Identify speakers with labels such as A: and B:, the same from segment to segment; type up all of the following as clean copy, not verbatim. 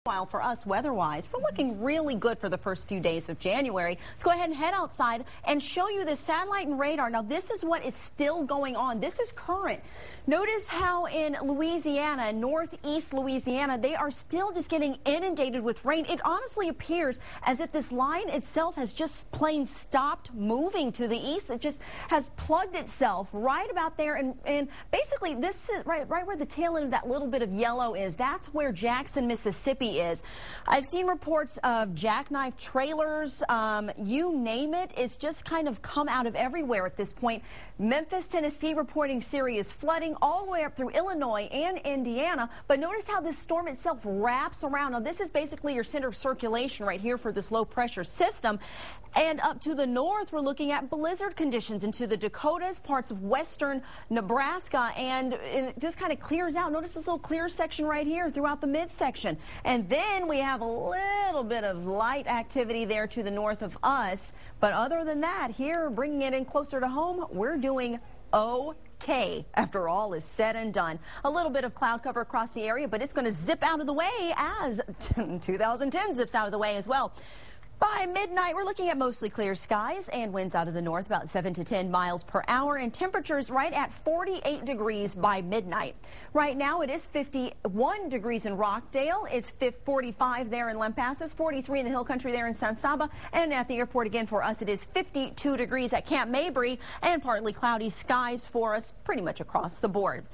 A: While for us weather-wise, we're looking really good for the first few days of January. Let's go ahead and head outside and show you the satellite and radar. Now, this is what is still going on. This is current. Notice how in Louisiana, northeast Louisiana, they are still just getting inundated with rain. It honestly appears as if this line itself has just plain stopped moving to the east. It just has plugged itself right about there. And basically, this is right where the tail end of that little bit of yellow is. That's where Jackson, Mississippi is. I've seen reports of jackknife trailers, you name it. It's just kind of come out of everywhere at this point. Memphis, Tennessee reporting serious flooding all the way up through Illinois and Indiana. But notice how this storm itself wraps around. Now, this is basically your center of circulation right here for this low pressure system. And up to the north, we're looking at blizzard conditions into the Dakotas, parts of western Nebraska, and it just kind of clears out. Notice this little clear section right here throughout the midsection. And then we have a little bit of light activity there to the north of us. But other than that, here, bringing it in closer to home, we're doing okay after all is said and done. A little bit of cloud cover across the area, but it's going to zip out of the way as 2010 zips out of the way as well. By midnight, we're looking at mostly clear skies and winds out of the north about 7 to 10 miles per hour and temperatures right at 48 degrees by midnight. Right now, it is 51 degrees in Rockdale. It's 45 there in Lampasas, 43 in the hill country there in San Saba. And at the airport again for us, it is 52 degrees at Camp Mabry and partly cloudy skies for us pretty much across the board.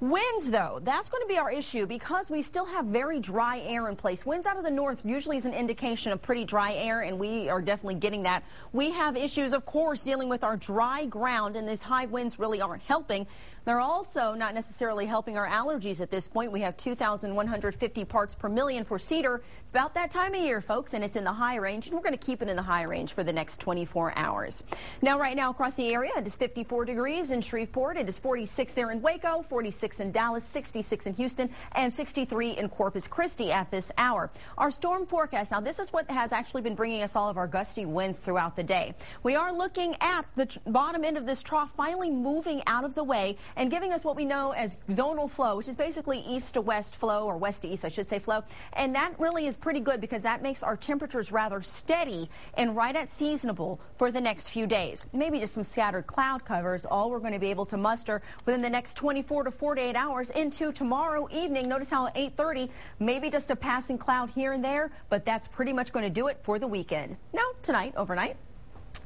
A: Winds, though, that's going to be our issue because we still have very dry air in place. Winds out of the north usually is an indication of pretty dry air, and we are definitely getting that. We have issues, of course, dealing with our dry ground, and these high winds really aren't helping. They're also not necessarily helping our allergies at this point. We have 2,150 parts per million for cedar. It's about that time of year, folks, and it's in the high range, and we're going to keep it in the high range for the next 24 hours. Now, right now across the area, it is 54 degrees in Shreveport. It is 46 there in Waco, 46 in Dallas, 66 in Houston, and 63 in Corpus Christi at this hour. Our storm forecast, now this is what has actually been bringing us all of our gusty winds throughout the day. We are looking at the bottom end of this trough finally moving out of the way and giving us what we know as zonal flow, which is basically east to west flow, or west to east, I should say, flow. And that really is pretty good because that makes our temperatures rather steady and right at seasonable for the next few days. Maybe just some scattered cloud covers, all we're going to be able to muster within the next 24 to 48 hours into tomorrow evening. Notice how at 8:30, maybe just a passing cloud here and there, but that's pretty much going to do it for the weekend. Now, tonight, overnight,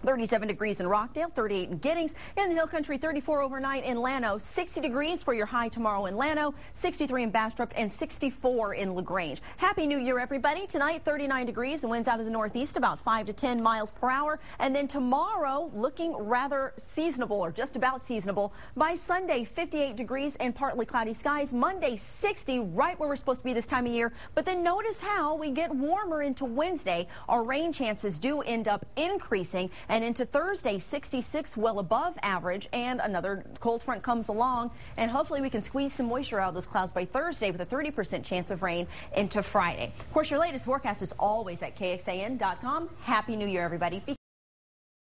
A: 37 degrees in Rockdale, 38 in Giddings, in the hill country, 34 overnight in Llano, 60 degrees for your high tomorrow in Llano, 63 in Bastrop, and 64 in LaGrange. Happy New Year, everybody. Tonight, 39 degrees and winds out of the northeast about 5 to 10 miles per hour. And then tomorrow, looking rather seasonable, or just about seasonable. By Sunday, 58 degrees and partly cloudy skies. Monday, 60, right where we're supposed to be this time of year. But then notice how we get warmer into Wednesday. Our rain chances do end up increasing. And into Thursday, 66, well above average, and another cold front comes along, and hopefully we can squeeze some moisture out of those clouds by Thursday with a 30% chance of rain into Friday. Of course, your latest forecast is always at KXAN.com. Happy New Year, everybody. Be